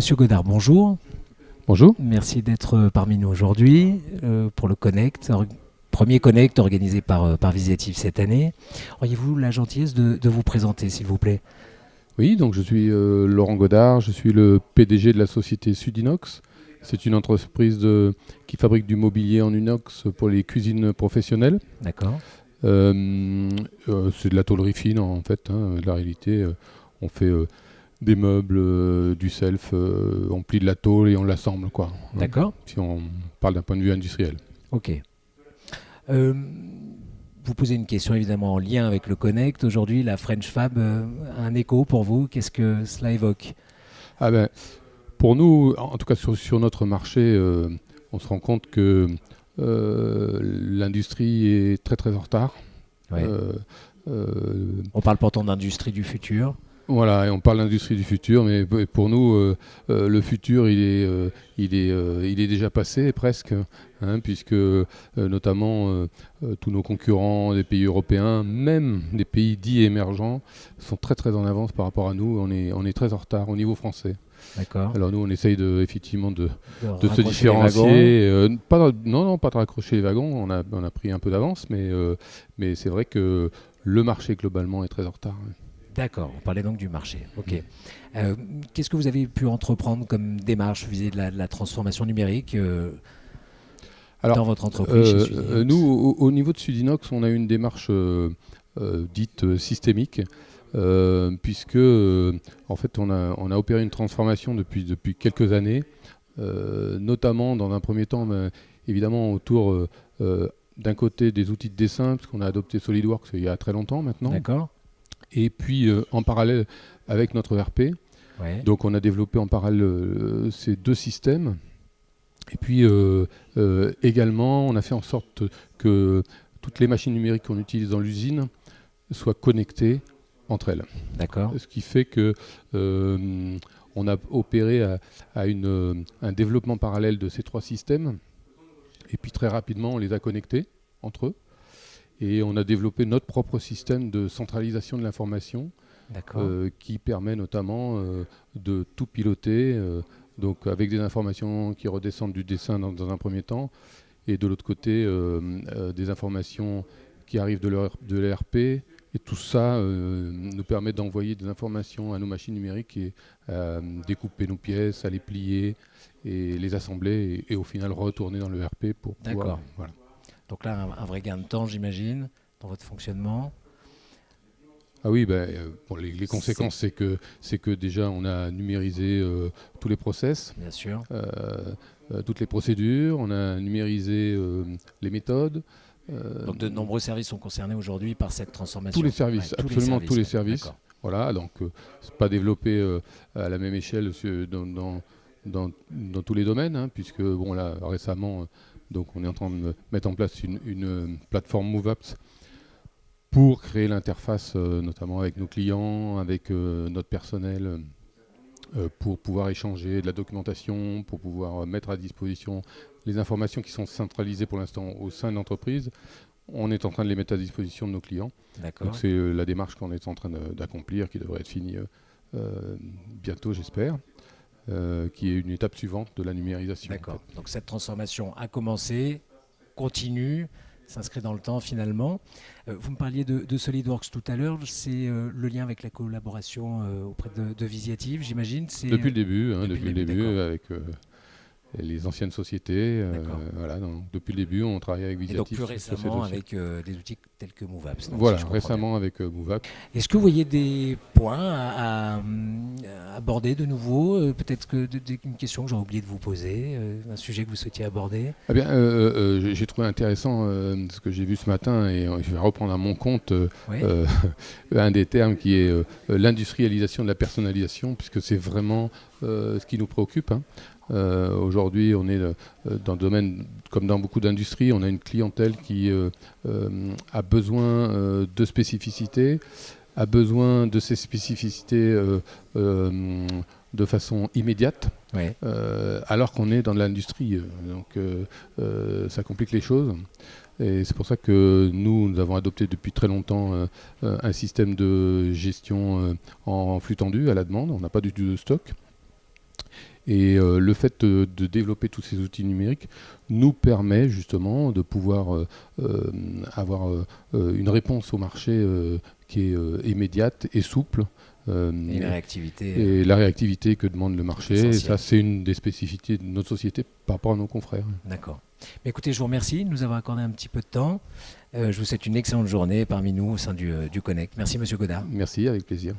Monsieur Godard, bonjour. Bonjour. Merci d'être parmi nous aujourd'hui pour le Connect, premier Connect organisé par Visiative cette année. Auriez-vous la gentillesse de vous présenter, s'il vous plaît? Oui, donc je suis Laurent Godard, je suis le PDG de la société Sudinox. C'est une entreprise qui fabrique du mobilier en inox pour les cuisines professionnelles. D'accord. C'est de la tôlerie fine en fait, hein. La réalité, on fait des meubles, du self, on plie de la tôle et on l'assemble, quoi, hein, D'accord. si on parle d'un point de vue industriel. Ok. Euh, Vous posez une question évidemment en lien avec le Connect. Aujourd'hui, la French Fab a un écho pour vous. Qu'est-ce que cela évoque? Ah ben, pour nous, en tout cas sur notre marché, on se rend compte que l'industrie est très très en retard. Ouais. Euh, On parle pourtant d'industrie du futur. Voilà, et on parle d'industrie du futur, mais pour nous, le futur, il est déjà passé presque, hein, puisque notamment tous nos concurrents des pays européens, même des pays dits émergents, sont très très en avance par rapport à nous. On est très en retard au niveau français. D'accord. Alors nous, on essaye effectivement de se Raccrocher les différencier. Non, pas de raccrocher les wagons. On a pris un peu d'avance, mais c'est vrai que le marché globalement est très en retard. Ouais. D'accord, on parlait donc du marché. Ok. Qu'est-ce que vous avez pu entreprendre comme démarche visée de la transformation numérique dans votre entreprise chez Sudinox? Nous, au niveau de Sudinox, on a une démarche dite systémique, puisque en fait, on a opéré une transformation depuis quelques années, notamment dans un premier temps, évidemment autour d'un côté des outils de dessin, parce qu'on a adopté SolidWorks il y a très longtemps maintenant. D'accord. Et puis en parallèle avec notre ERP. Ouais. Donc on a développé en parallèle ces deux systèmes. Et puis également, on a fait en sorte que toutes les machines numériques qu'on utilise dans l'usine soient connectées entre elles. D'accord. Ce qui fait que on a opéré à un développement parallèle de ces trois systèmes. Et puis très rapidement, on les a connectés entre eux. Et on a développé notre propre système de centralisation de l'information qui permet notamment de tout piloter, donc avec des informations qui redescendent du dessin dans un premier temps, et de l'autre côté des informations qui arrivent de l'ERP. Et tout ça nous permet d'envoyer des informations à nos machines numériques et découper nos pièces, à les plier et les assembler et au final retourner dans l'ERP pour pouvoir... Voilà. Donc là, un vrai gain de temps, j'imagine, dans votre fonctionnement. Ah oui, les conséquences, c'est que déjà, on a numérisé tous les process, bien sûr, toutes les procédures, on a numérisé les méthodes. Donc de nombreux services sont concernés aujourd'hui par cette transformation. Tous les services, absolument tous les services. Voilà, donc c'est pas développé à la même échelle dans tous les domaines, hein, puisque bon là récemment... Donc on est en train de mettre en place une plateforme MoveApps pour créer l'interface notamment avec nos clients, avec notre personnel, pour pouvoir échanger de la documentation, pour pouvoir mettre à disposition les informations qui sont centralisées pour l'instant au sein de l'entreprise. On est en train de les mettre à disposition de nos clients. D'accord. Donc c'est la démarche qu'on est en train d'accomplir, qui devrait être finie bientôt, j'espère. Qui est une étape suivante de la numérisation. D'accord. En fait. Donc cette transformation a commencé, continue, s'inscrit dans le temps finalement. Vous me parliez de SolidWorks tout à l'heure. C'est le lien avec la collaboration auprès de Visiative, j'imagine. Depuis le début, depuis le début avec les anciennes sociétés. Voilà, donc, depuis le début, on travaille avec Visiative. Et donc plus récemment avec des outils tels que MoveApps. Voilà, si récemment avec MoveApps. Est-ce que vous voyez des points à aborder de nouveau? Peut-être une question que j'aurais oublié de vous poser, un sujet que vous souhaitiez aborder? Eh bien, j'ai trouvé intéressant ce que j'ai vu ce matin, et je vais reprendre à mon compte un des termes qui est l'industrialisation de la personnalisation, puisque c'est vraiment ce qui nous préoccupe. Hein. Aujourd'hui, on est dans le domaine, comme dans beaucoup d'industries, on a une clientèle qui a besoin de spécificités, a besoin de ces spécificités de façon immédiate, alors qu'on est dans de l'industrie. Donc ça complique les choses. Et c'est pour ça que nous avons adopté depuis très longtemps un système de gestion en flux tendu à la demande. On n'a pas du tout de stock. Et le fait de développer tous ces outils numériques nous permet justement de pouvoir avoir une réponse au marché qui est immédiate et souple. Et la réactivité que demande le marché. Et ça, c'est une des spécificités de notre société par rapport à nos confrères. D'accord. Mais écoutez, je vous remercie de nous avoir accordé un petit peu de temps. Je vous souhaite une excellente journée parmi nous au sein du Connect. Merci, Monsieur Godard. Merci, avec plaisir.